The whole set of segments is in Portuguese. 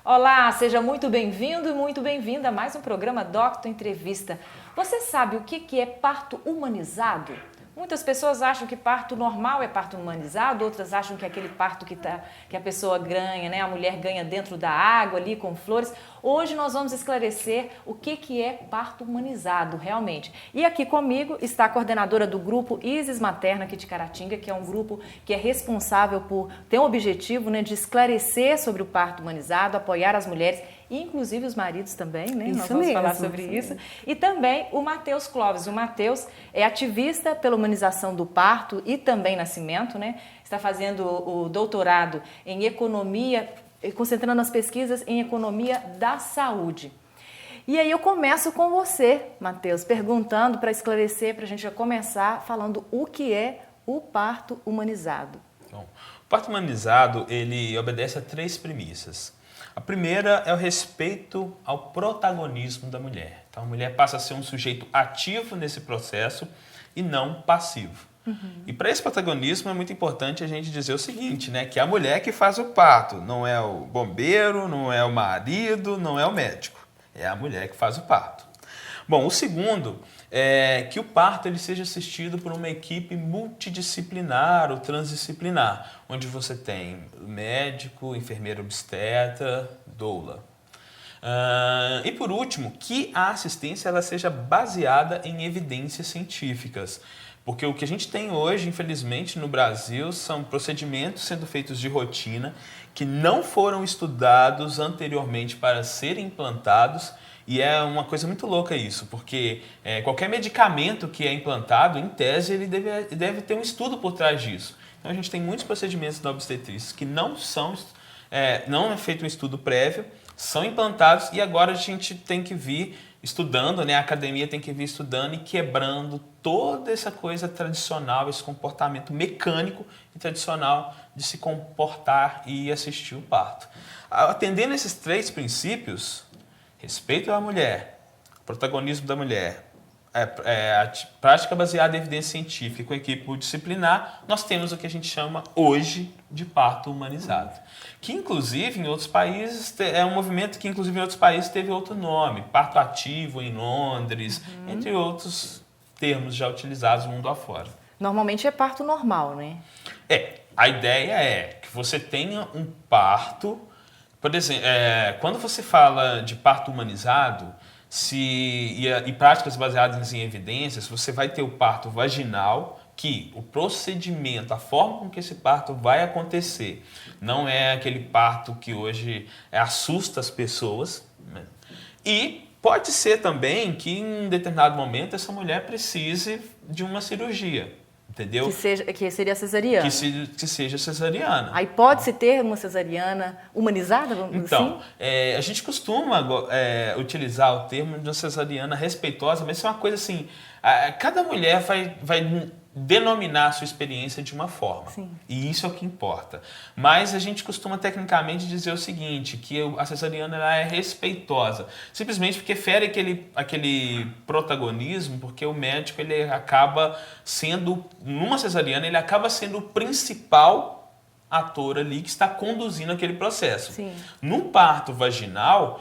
Olá, seja muito bem-vindo e muito bem-vinda a mais um programa Doctor Entrevista. Você sabe o que é parto humanizado? Muitas pessoas acham que parto normal é parto humanizado, outras acham que é aquele parto que a pessoa ganha, né? A mulher ganha dentro da água ali com flores. Hoje nós vamos esclarecer o que é parto humanizado realmente. E aqui comigo está a coordenadora do grupo Isis Materna aqui de Caratinga, que é um grupo que é responsável por ter um objetivo, né, de esclarecer sobre o parto humanizado, apoiar as mulheres e inclusive os maridos também, né? Nós vamos falar sobre isso. E também o Matheus Clóvis. O Matheus é ativista pela humanização do parto e também nascimento, né? Está fazendo o doutorado em economia, concentrando as pesquisas em economia da saúde. E aí eu começo com você, Matheus, perguntando para esclarecer, para a gente já começar falando o que é o parto humanizado. Bom, o parto humanizado, ele obedece a 3 premissas. A primeira é o respeito ao protagonismo da mulher. Então, a mulher passa a ser um sujeito ativo nesse processo e não passivo. E para esse protagonismo é muito importante a gente dizer o seguinte, né? Que é a mulher que faz o parto, não é o bombeiro, não é o marido, não é o médico. É a mulher que faz o parto. Bom, o segundo é que o parto ele seja assistido por uma equipe multidisciplinar ou transdisciplinar, onde você tem médico, enfermeira obstetra, doula. E por último, que a assistência ela seja baseada em evidências científicas. Porque o que a gente tem hoje, infelizmente, no Brasil, são procedimentos sendo feitos de rotina que não foram estudados anteriormente para serem implantados. E é uma coisa muito louca isso, porque qualquer medicamento que é implantado, em tese, ele deve ter um estudo por trás disso. Então a gente tem muitos procedimentos da obstetrícia que não é feito um estudo prévio, são implantados e agora a gente tem que vir estudando, né? A academia tem que vir estudando e quebrando toda essa coisa tradicional, esse comportamento mecânico e tradicional de se comportar e assistir o parto. Atendendo esses 3 princípios, respeito à mulher, protagonismo da mulher, a prática baseada em evidência científica com equipe multidisciplinar, nós temos o que a gente chama hoje de parto humanizado. Que inclusive em outros países, é um movimento que inclusive em outros países teve outro nome, parto ativo em Londres, entre outros termos já utilizados mundo afora. Normalmente é parto normal, né? A ideia é que você tenha um parto. Por exemplo, quando você fala de parto humanizado e práticas baseadas em evidências, você vai ter o parto vaginal, que o procedimento, a forma com que esse parto vai acontecer, não é aquele parto que hoje assusta as pessoas, né? E pode ser também que em determinado momento essa mulher precise de uma cirurgia. Entendeu? Que seria cesariana. Que seja cesariana. Aí pode-se ter uma cesariana humanizada, vamos dizer assim? Então, a gente costuma utilizar o termo de uma cesariana respeitosa, mas isso é uma coisa assim, cada mulher vai denominar a sua experiência de uma forma. Sim. E isso é o que importa. Mas a gente costuma tecnicamente dizer o seguinte, que a cesariana ela é respeitosa, simplesmente porque fere aquele protagonismo, porque o médico ele acaba sendo, numa cesariana, ele acaba sendo o principal ator ali que está conduzindo aquele processo. Sim. No parto vaginal,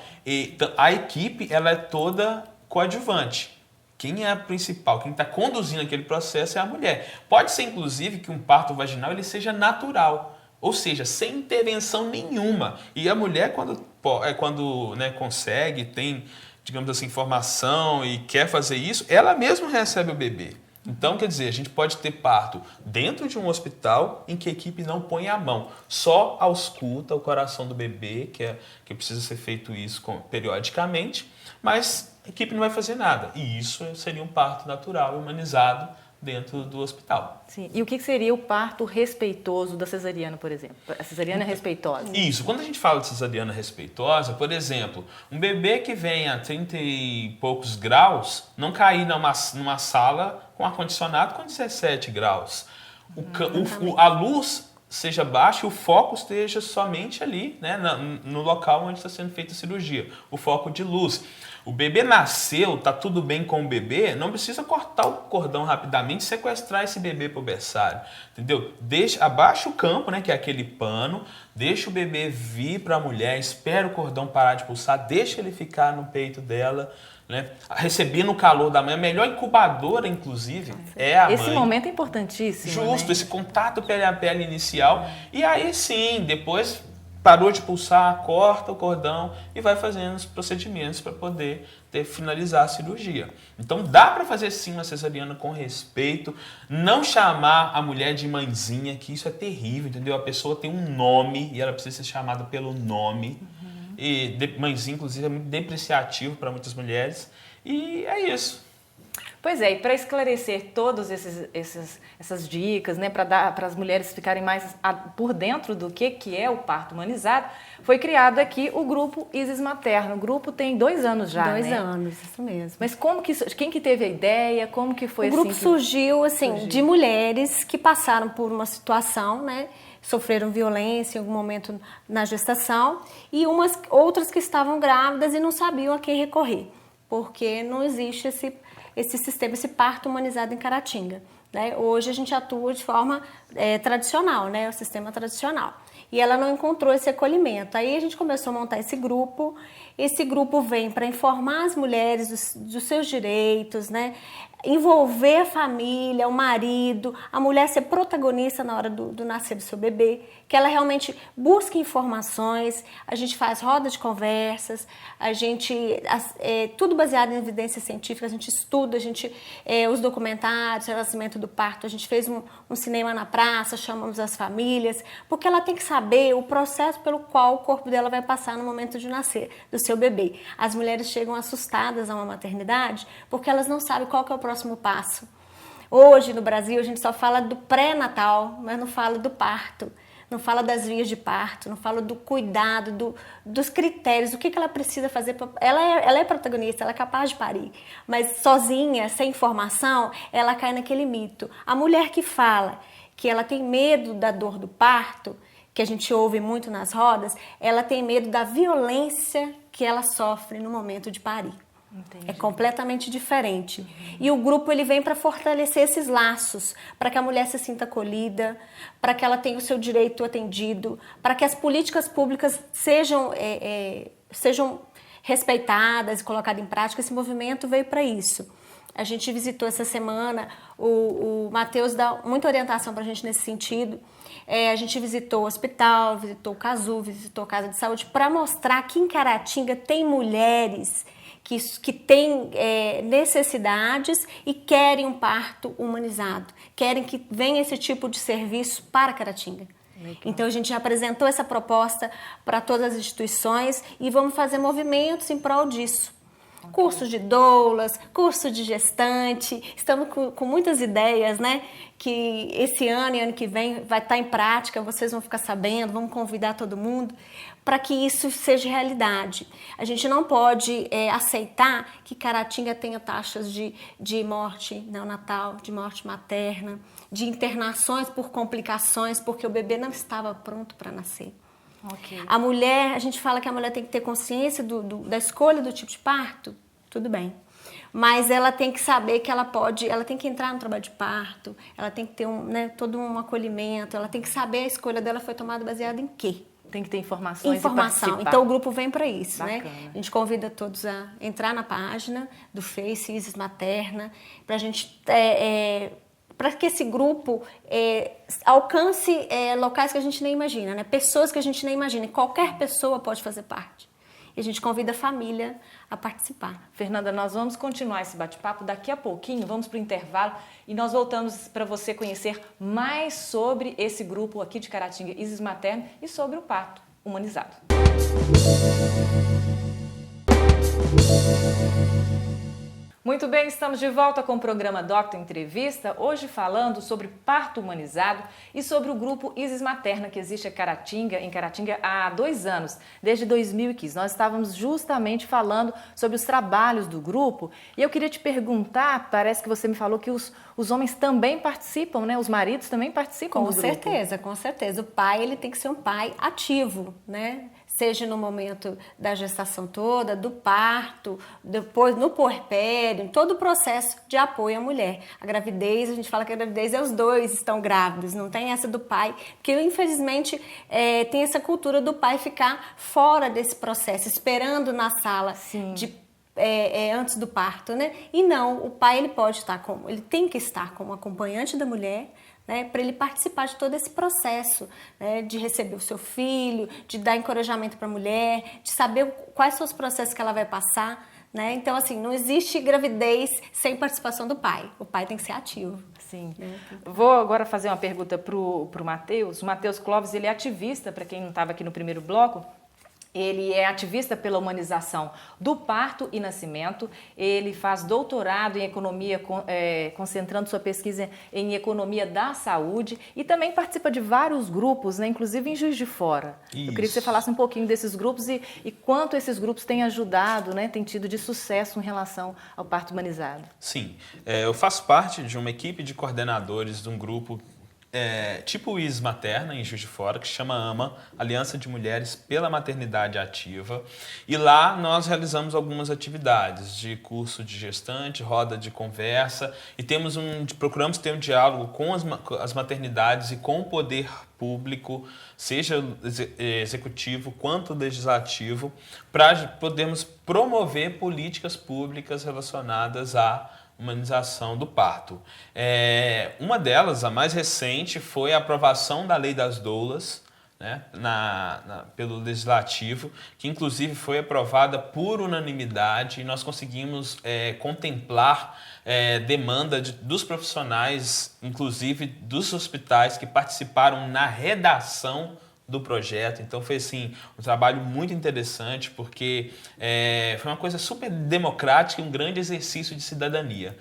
a equipe ela é toda coadjuvante. Quem é a principal, quem está conduzindo aquele processo é a mulher. Pode ser, inclusive, que um parto vaginal ele seja natural, ou seja, sem intervenção nenhuma. E a mulher, quando né, consegue, tem, digamos assim, formação e quer fazer isso, ela mesma recebe o bebê. Então, quer dizer, a gente pode ter parto dentro de um hospital em que a equipe não põe a mão, só ausculta o coração do bebê, que precisa ser feito isso periodicamente, mas a equipe não vai fazer nada. E isso seria um parto natural, humanizado, dentro do hospital. Sim. E o que seria o parto respeitoso da cesariana, por exemplo? A cesariana é respeitosa? Isso. Quando a gente fala de cesariana respeitosa, por exemplo, um bebê que vem a 30 e poucos graus não cair numa sala com ar-condicionado com 17 graus. A luz seja baixo e o foco esteja somente ali, né, no local onde está sendo feita a cirurgia, o foco de luz. O bebê nasceu, tá tudo bem com o bebê, não precisa cortar o cordão rapidamente e sequestrar esse bebê pro berçário, entendeu? Abaixa o campo, né, que é aquele pano, deixa o bebê vir para a mulher, espera o cordão parar de pulsar, deixa ele ficar no peito dela, né? Recebendo o calor da mãe. A melhor incubadora, inclusive, é a mãe. Esse momento é importantíssimo. Justo, né? Esse contato pele a pele inicial. E aí sim, depois parou de pulsar, corta o cordão e vai fazendo os procedimentos para poder finalizar a cirurgia. Então dá para fazer sim uma cesariana com respeito, não chamar a mulher de mãezinha, que isso é terrível, entendeu? A pessoa tem um nome e ela precisa ser chamada pelo nome. E mãezinha, inclusive, é muito depreciativo para muitas mulheres. E é isso. Pois é, e para esclarecer todas essas dicas, né, para as mulheres ficarem mais por dentro do que é o parto humanizado, foi criado aqui o grupo Isis Materno. O grupo tem 2 anos já, 2 né? anos, isso mesmo. Mas quem que teve a ideia? Como que foi O grupo surgiu, assim, de mulheres que passaram por uma situação, né? Sofreram violência em algum momento na gestação e outras que estavam grávidas e não sabiam a quem recorrer, porque não existe esse sistema, esse parto humanizado em Caratinga, né? Hoje a gente atua de forma tradicional, né? O sistema tradicional. E ela não encontrou esse acolhimento. Aí a gente começou a montar esse grupo. Esse grupo vem para informar as mulheres dos seus direitos, né? Envolver a família, o marido, a mulher ser protagonista na hora do nascer do seu bebê, que ela realmente busque informações, a gente faz roda de conversas, tudo baseado em evidências científicas, a gente estuda, os documentários, o nascimento do parto, a gente fez um cinema na praça, chamamos as famílias, porque ela tem que saber o processo pelo qual o corpo dela vai passar no momento de nascer, do seu bebê. As mulheres chegam assustadas a uma maternidade porque elas não sabem qual que é o próximo passo. Hoje, no Brasil, a gente só fala do pré-natal, mas não fala do parto, não fala das vias de parto, não fala do cuidado, dos critérios, o que ela precisa fazer. Ela é protagonista, ela é capaz de parir, mas sozinha, sem informação, ela cai naquele mito. A mulher que fala que ela tem medo da dor do parto, que a gente ouve muito nas rodas, ela tem medo da violência que ela sofre no momento de parir. Entendi. É completamente diferente. E o grupo ele vem para fortalecer esses laços, para que a mulher se sinta acolhida, para que ela tenha o seu direito atendido, para que as políticas públicas sejam respeitadas e colocadas em prática. Esse movimento veio para isso. A gente visitou essa semana, o Matheus dá muita orientação para a gente nesse sentido. A gente visitou o hospital, visitou o CASU, visitou a Casa de Saúde, para mostrar que em Caratinga tem mulheres que têm necessidades e querem um parto humanizado, querem que venha esse tipo de serviço para Caratinga. Legal. Então a gente já apresentou essa proposta para todas as instituições e vamos fazer movimentos em prol disso. Okay. Cursos de doulas, curso de gestante, estamos com muitas ideias, né? Que esse ano e ano que vem vai estar em prática, vocês vão ficar sabendo, vamos convidar todo mundo para que isso seja realidade. A gente não pode aceitar que Caratinga tenha taxas de morte neonatal, de morte materna, de internações por complicações, porque o bebê não estava pronto para nascer. Okay. A mulher, a gente fala que a mulher tem que ter consciência da escolha do tipo de parto, tudo bem. Mas ela tem que saber que ela tem que entrar no trabalho de parto, ela tem que ter todo um acolhimento, ela tem que saber a escolha dela foi tomada baseada em quê? Tem que ter informação. Então o grupo vem para isso. Bacana. Né? A gente convida todos a entrar na página do Face Isis Materna, para a gente para que esse grupo alcance locais que a gente nem imagina, né? Pessoas que a gente nem imagina. Qualquer pessoa pode fazer parte. E a gente convida a família a participar. Fernanda, nós vamos continuar esse bate-papo daqui a pouquinho, vamos para o intervalo e nós voltamos para você conhecer mais sobre esse grupo aqui de Caratinga, Isis Materno, e sobre o parto humanizado. Muito bem, estamos de volta com o programa Doctor Entrevista, hoje falando sobre parto humanizado e sobre o grupo Isis Materna, que existe em Caratinga há 2 anos, desde 2015. Nós estávamos justamente falando sobre os trabalhos do grupo e eu queria te perguntar, parece que você me falou que os homens também participam, né? Os maridos também participam do grupo. Com certeza. O pai, ele tem que ser um pai ativo, né? Seja no momento da gestação toda, do parto, depois no puerpério, em todo o processo de apoio à mulher. A gravidez, a gente fala que a gravidez os dois estão grávidos, não tem essa do pai, porque infelizmente tem essa cultura do pai ficar fora desse processo, esperando na sala antes do parto, né? E não, o pai ele tem que estar como acompanhante da mulher, né, para ele participar de todo esse processo, né, de receber o seu filho, de dar encorajamento para a mulher, de saber quais são os processos que ela vai passar, né? Então, assim, não existe gravidez sem participação do pai. O pai tem que ser ativo. Sim. Vou agora fazer uma pergunta para o Matheus. O Matheus Clóvis, ele é ativista, para quem não estava aqui no primeiro bloco. Ele é ativista pela humanização do parto e nascimento, ele faz doutorado em economia, concentrando sua pesquisa em economia da saúde e também participa de vários grupos, né, inclusive em Juiz de Fora. Isso. Eu queria que você falasse um pouquinho desses grupos e quanto esses grupos têm ajudado, né, têm tido de sucesso em relação ao parto humanizado. Sim, eu faço parte de uma equipe de coordenadores de um grupo tipo o Isis Materna, em Juiz de Fora, que se chama AMA, Aliança de Mulheres pela Maternidade Ativa. E lá nós realizamos algumas atividades de curso de gestante, roda de conversa, e procuramos ter um diálogo com as maternidades e com o poder público, seja executivo quanto legislativo, para podermos promover políticas públicas relacionadas à humanização do parto. Uma delas, a mais recente, foi a aprovação da Lei das Doulas, né, pelo Legislativo, que inclusive foi aprovada por unanimidade e nós conseguimos contemplar demanda dos profissionais, inclusive dos hospitais que participaram na redação do projeto. Então foi assim, um trabalho muito interessante, porque foi uma coisa super democrática e um grande exercício de cidadania.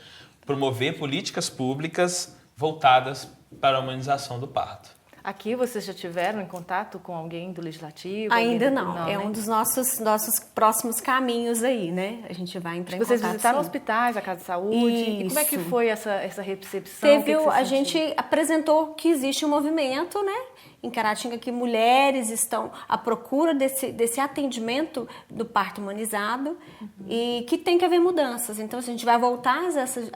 Promover políticas públicas voltadas para a humanização do parto. Aqui vocês já tiveram em contato com alguém do Legislativo? Ainda não. É um dos nossos próximos caminhos aí, né? A gente vai entrar em contato. Vocês visitaram hospitais, a Casa de Saúde? Isso. E como é que foi essa recepção? A gente apresentou que existe um movimento, né, em Caratinga, que mulheres estão à procura desse atendimento do parto humanizado e que tem que haver mudanças. Então, a gente vai voltar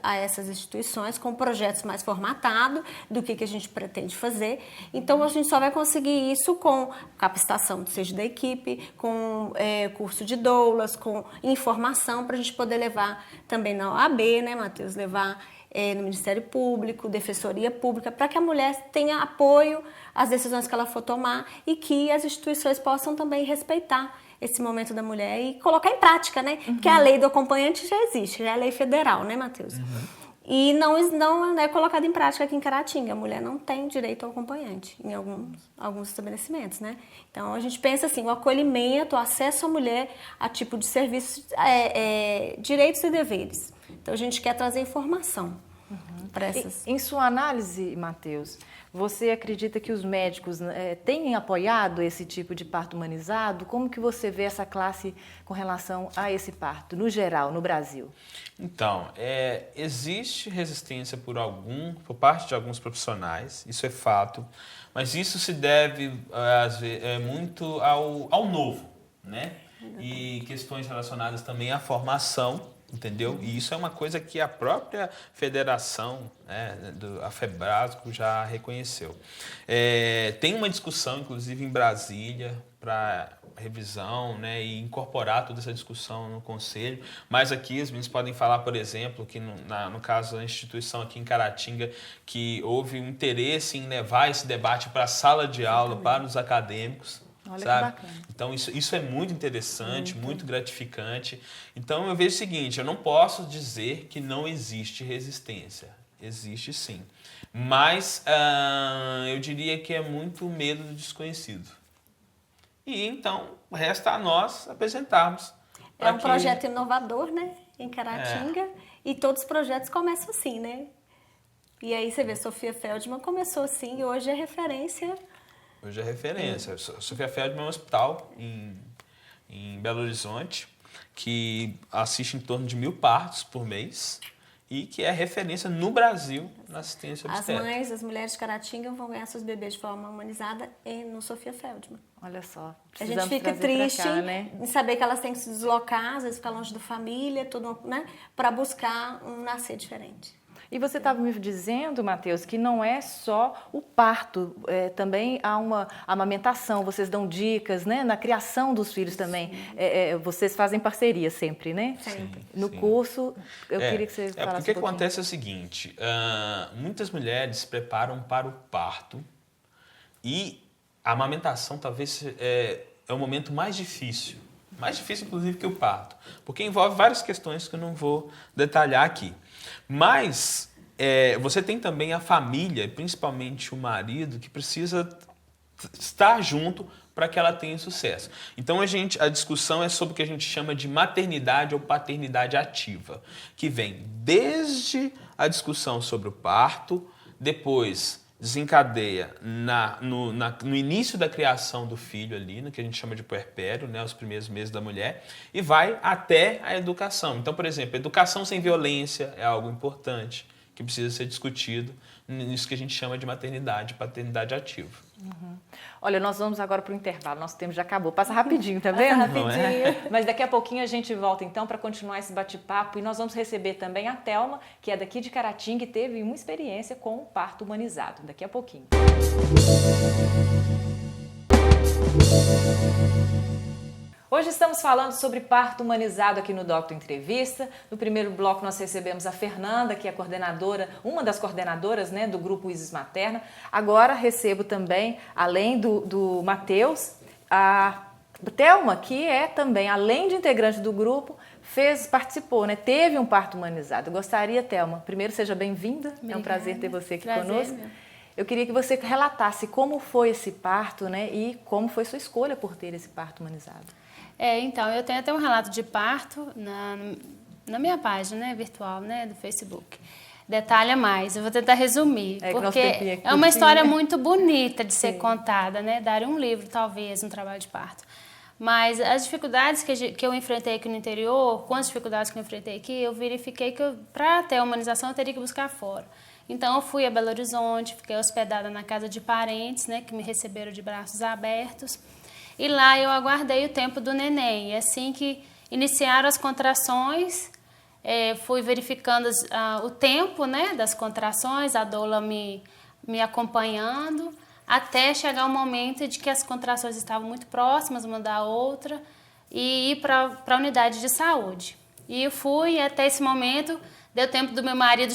a essas instituições com projetos mais formatados do que a gente pretende fazer. Então, a gente só vai conseguir isso com capacitação, seja da equipe, com curso de doulas, com informação para a gente poder levar também na OAB, né, Matheus? Levar no Ministério Público, Defensoria Pública, para que a mulher tenha apoio às decisões que ela for tomar e que as instituições possam também respeitar esse momento da mulher e colocar em prática, né? Porque a lei do acompanhante já existe, já é lei federal, né, Matheus? E não é colocada em prática aqui em Caratinga. A mulher não tem direito ao acompanhante em alguns estabelecimentos, né? Então, a gente pensa assim, o acolhimento, o acesso à mulher a tipo de serviço, direitos e deveres. Então, a gente quer trazer informação para essas... Em sua análise, Matheus, você acredita que os médicos têm apoiado esse tipo de parto humanizado? Como que você vê essa classe com relação a esse parto, no geral, no Brasil? Então, existe resistência por parte de alguns profissionais, isso é fato, mas isso se deve muito ao novo, né? E questões relacionadas também à formação, entendeu? E isso é uma coisa que a própria federação, a FEBRASCO, já reconheceu. Tem uma discussão, inclusive, em Brasília, para revisão, né, e incorporar toda essa discussão no Conselho. Mas aqui as meninas podem falar, por exemplo, que no caso da instituição aqui em Caratinga, que houve um interesse em levar esse debate para a sala de aula, para os acadêmicos. Olha, sabe? que bacana. Então isso é muito interessante, muito gratificante. Então eu vejo o seguinte, eu não posso dizer que não existe resistência. Existe sim. Mas eu diria que é muito medo do desconhecido. E então resta a nós apresentarmos É um projeto inovador, né? Em Caratinga. E todos os projetos começam assim, né? E aí você vê, Sofia Feldman começou assim e hoje é referência. Hoje é referência. Sofia Feldman é um hospital em Belo Horizonte que assiste em torno de 1.000 partos por mês e que é referência no Brasil na assistência obstétrica. As mulheres de Caratinga vão ganhar seus bebês de forma humanizada no Sofia Feldman. Olha só, a gente fica triste né? em saber que elas têm que se deslocar, às vezes ficar longe da família, tudo, né? Para buscar um nascer diferente. E você estava me dizendo, Matheus, que não é só o parto, também há uma amamentação, vocês dão dicas, né? Na criação dos filhos também. Vocês fazem parceria sempre, né? Sempre. No curso, eu queria que você falasse porque o que acontece é o seguinte, muitas mulheres se preparam para o parto e a amamentação talvez é o momento mais difícil inclusive que o parto, porque envolve várias questões que eu não vou detalhar aqui. Mas você tem também a família, principalmente o marido, que precisa estar junto para que ela tenha sucesso. Então a discussão é sobre o que a gente chama de maternidade ou paternidade ativa, que vem desde a discussão sobre o parto, depois desencadeia no início da criação do filho ali, no que a gente chama de puerpério, né, os primeiros meses da mulher, e vai até a educação. Então, por exemplo, educação sem violência é algo importante, que precisa ser discutido nisso que a gente chama de maternidade, paternidade ativa. Uhum. Olha, nós vamos agora para o intervalo, nosso tempo já acabou, passa rapidinho, tá vendo? Rapidinho. Mas daqui a pouquinho a gente volta então para continuar esse bate-papo e nós vamos receber também a Thelma, que é daqui de Caratinga e teve uma experiência com o parto humanizado. Daqui a pouquinho. Hoje estamos falando sobre parto humanizado aqui no Docto Entrevista. No primeiro bloco nós recebemos a Fernanda, que é coordenadora, uma das coordenadoras, né, do grupo Isis Materna. Agora recebo também, além do Matheus, a Thelma, que é também, além de integrante do grupo, participou, né, teve um parto humanizado. Eu gostaria, Thelma, primeiro seja bem-vinda, é um prazer ter você aqui conosco. Meu. Eu queria que você relatasse como foi esse parto, né, e como foi sua escolha por ter esse parto humanizado. Então, eu tenho até um relato de parto na minha página, né, virtual, né, do Facebook. Detalha mais, eu vou tentar resumir, porque é uma história muito bonita de ser contada, né, daria um livro, talvez, um trabalho de parto. Mas as dificuldades que eu enfrentei aqui no interior, com as dificuldades que eu enfrentei aqui, eu verifiquei que para ter a humanização eu teria que buscar fora. Então, eu fui a Belo Horizonte, fiquei hospedada na casa de parentes, né, que me receberam de braços abertos. E lá eu aguardei o tempo do neném. E assim que iniciaram as contrações, fui verificando o tempo, né, das contrações, a doula me acompanhando, até chegar o momento de que as contrações estavam muito próximas uma da outra e ir para a unidade de saúde. E eu fui até esse momento, deu tempo do meu marido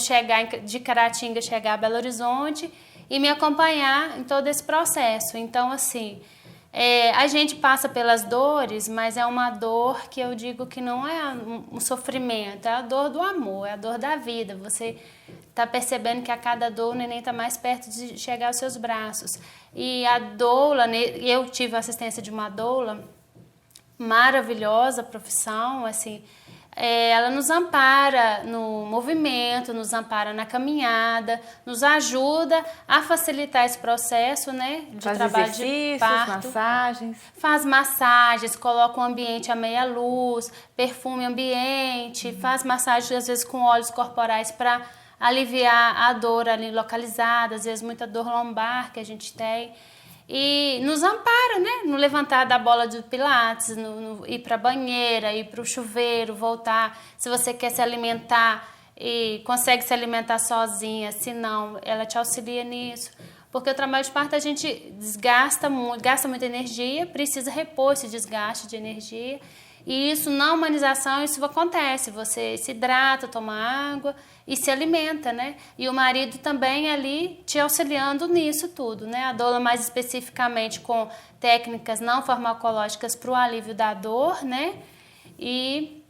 de Caratinga chegar a Belo Horizonte e me acompanhar em todo esse processo. Então, assim... a gente passa pelas dores, mas é uma dor que eu digo que não é um sofrimento, é a dor do amor, é a dor da vida. Você está percebendo que a cada dor o neném está mais perto de chegar aos seus braços. E a doula, eu tive a assistência de uma doula, maravilhosa profissão, assim... ela nos ampara no movimento, nos ampara na caminhada, nos ajuda a facilitar esse processo, né, de trabalho de parto. Faz massagens, coloca o ambiente à meia luz, perfume ambiente, faz massagens às vezes com óleos corporais para aliviar a dor ali localizada, às vezes muita dor lombar que a gente tem. E nos ampara, né? No levantar da bola de pilates, no ir para a banheira, ir para o chuveiro, voltar. Se você quer se alimentar e consegue se alimentar sozinha, se não, ela te auxilia nisso. Porque o trabalho de parto a gente gasta muita energia, precisa repor esse desgaste de energia. E isso, na humanização, isso acontece. Você se hidrata, toma água e se alimenta, né? E o marido também ali te auxiliando nisso tudo, né? A doula mais especificamente com técnicas não farmacológicas para o alívio da dor, né? E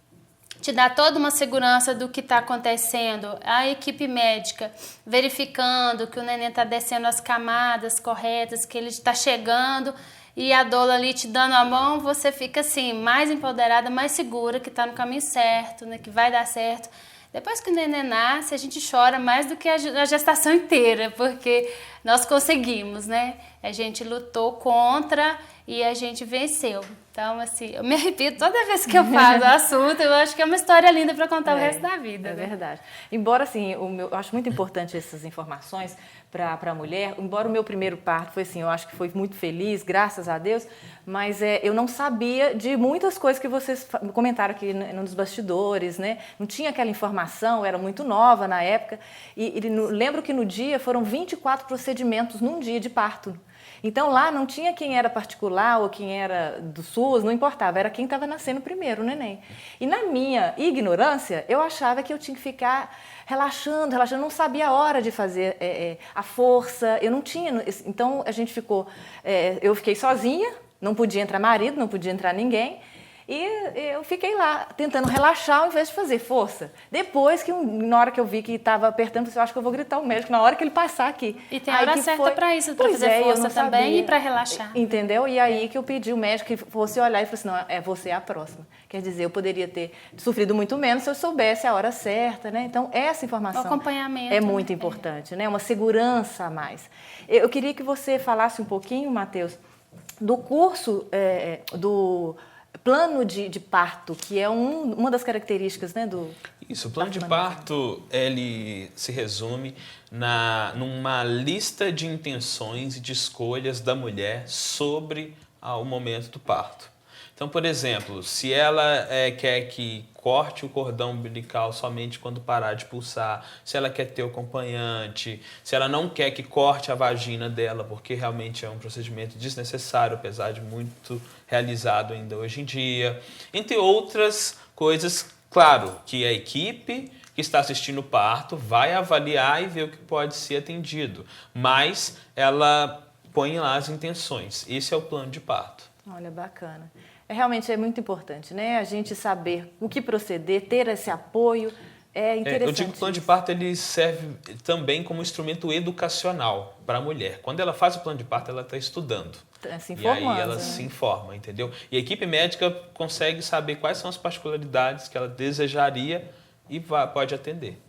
te dá toda uma segurança do que está acontecendo. A equipe médica verificando que o neném está descendo as camadas corretas, que ele está chegando. e a doula ali te dando a mão, você fica assim, mais empoderada, mais segura, que está no caminho certo, né, que vai dar certo. Depois que o neném nasce, a gente chora mais do que a gestação inteira, porque nós conseguimos, né? A gente lutou contra e a gente venceu. Então, assim, eu me arrepio toda vez que eu falo do assunto. Eu acho que é uma história linda para contar o resto da vida. É né? verdade. Embora, assim, eu acho muito importante essas informações para a mulher. Embora o meu primeiro parto foi assim, eu acho que foi muito feliz, graças a Deus, mas eu não sabia de muitas coisas que vocês comentaram aqui nos bastidores, né? Não tinha aquela informação, eu era muito nova na época. Lembro que no dia foram 24 procedimentos num dia de parto. Então lá não tinha quem era particular ou quem era do SUS, não importava, era quem estava nascendo primeiro, o neném. E na minha ignorância, eu achava que eu tinha que ficar relaxando, não sabia a hora de fazer a força, eu não tinha. Então a gente ficou, eu fiquei sozinha, não podia entrar marido, não podia entrar ninguém. E eu fiquei lá, tentando relaxar ao invés de fazer força. Depois, na hora que eu vi que estava apertando, eu acho que eu vou gritar o médico na hora que ele passar aqui. E tem a hora certa para isso, para fazer força também e para relaxar. Entendeu? E aí que eu pedi o médico que fosse olhar e falou assim, não, você é a próxima. Quer dizer, eu poderia ter sofrido muito menos se eu soubesse a hora certa, né? Então, essa informação acompanhamento, é muito importante, né? Uma segurança a mais. Eu queria que você falasse um pouquinho, Matheus, do curso do plano de parto, que é uma das características, né, do... Isso, o plano de parto, ele se resume numa lista de intenções e de escolhas da mulher sobre o momento do parto. Então, por exemplo, se ela quer que corte o cordão umbilical somente quando parar de pulsar, se ela quer ter o acompanhante, se ela não quer que corte a vagina dela, porque realmente é um procedimento desnecessário, apesar de muito realizado ainda hoje em dia, entre outras coisas, claro, que a equipe que está assistindo o parto vai avaliar e ver o que pode ser atendido, mas ela põe lá as intenções. Esse é o plano de parto. Olha, bacana. Realmente é muito importante, né? A gente saber o que proceder, ter esse apoio, é interessante. Eu digo que o plano de parto ele serve também como instrumento educacional para a mulher. Quando ela faz o plano de parto, ela está estudando. Se informando, e aí ela né? se informa, entendeu? E a equipe médica consegue saber quais são as particularidades que ela desejaria e pode atender.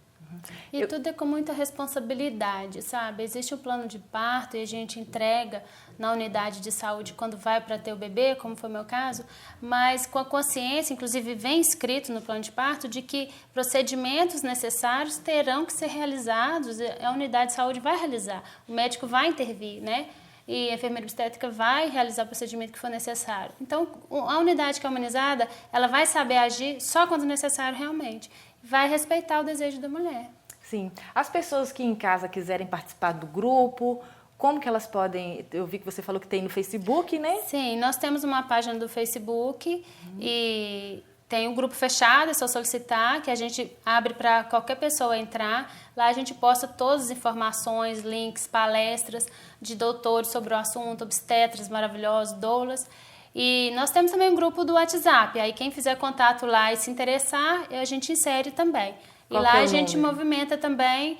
E tudo é com muita responsabilidade, sabe? Existe um plano de parto e a gente entrega na unidade de saúde quando vai para ter o bebê, como foi o meu caso, mas com a consciência, inclusive vem escrito no plano de parto, de que procedimentos necessários terão que ser realizados, a unidade de saúde vai realizar, o médico vai intervir, né? E a enfermeira obstétrica vai realizar o procedimento que for necessário. Então, a unidade que é humanizada, ela vai saber agir só quando necessário realmente. Vai respeitar o desejo da mulher. Sim. As pessoas que em casa quiserem participar do grupo, como que elas podem... Eu vi que você falou que tem no Facebook, né? Sim, nós temos uma página do Facebook e tem um grupo fechado, é só solicitar, que a gente abre para qualquer pessoa entrar. Lá a gente posta todas as informações, links, palestras de doutores sobre o assunto, obstetras maravilhosos, doulas. E nós temos também um grupo do WhatsApp, aí quem fizer contato lá e se interessar, a gente insere também. E lá a gente movimenta também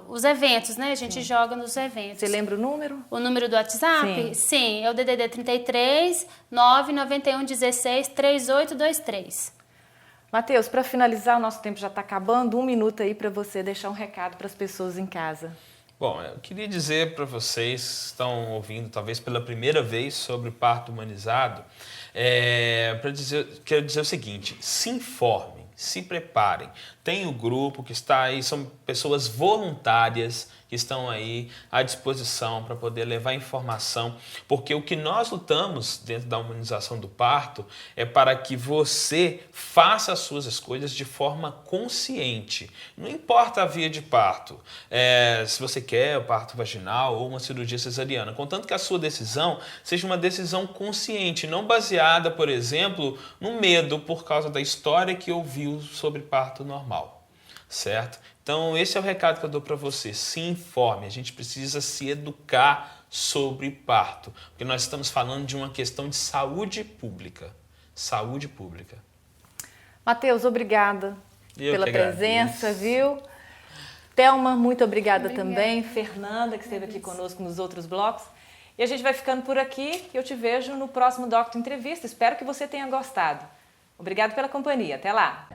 os eventos, né? A gente joga nos eventos. Você lembra o número? O número do WhatsApp? Sim, é o DDD 33 991 16 3823. Matheus, para finalizar, o nosso tempo já está acabando. 1 minuto aí para você deixar um recado para as pessoas em casa. Bom, eu queria dizer para vocês que estão ouvindo, talvez pela primeira vez, sobre parto humanizado, quero dizer o seguinte: se informem, se preparem. Tem o grupo que está aí, são pessoas voluntárias que estão aí à disposição para poder levar informação, porque o que nós lutamos dentro da humanização do parto é para que você faça as suas escolhas de forma consciente. Não importa a via de parto, se você quer o parto vaginal ou uma cirurgia cesariana, contanto que a sua decisão seja uma decisão consciente, não baseada, por exemplo, no medo por causa da história que ouviu sobre parto normal, certo? Então, esse é o recado que eu dou para você. Se informe, a gente precisa se educar sobre parto, porque nós estamos falando de uma questão de saúde pública. Saúde pública. Matheus, obrigada pela presença, viu? Thelma, muito obrigada também. Fernanda, que esteve aqui conosco nos outros blocos. E a gente vai ficando por aqui e eu te vejo no próximo Doctor Entrevista. Espero que você tenha gostado. Obrigado pela companhia. Até lá!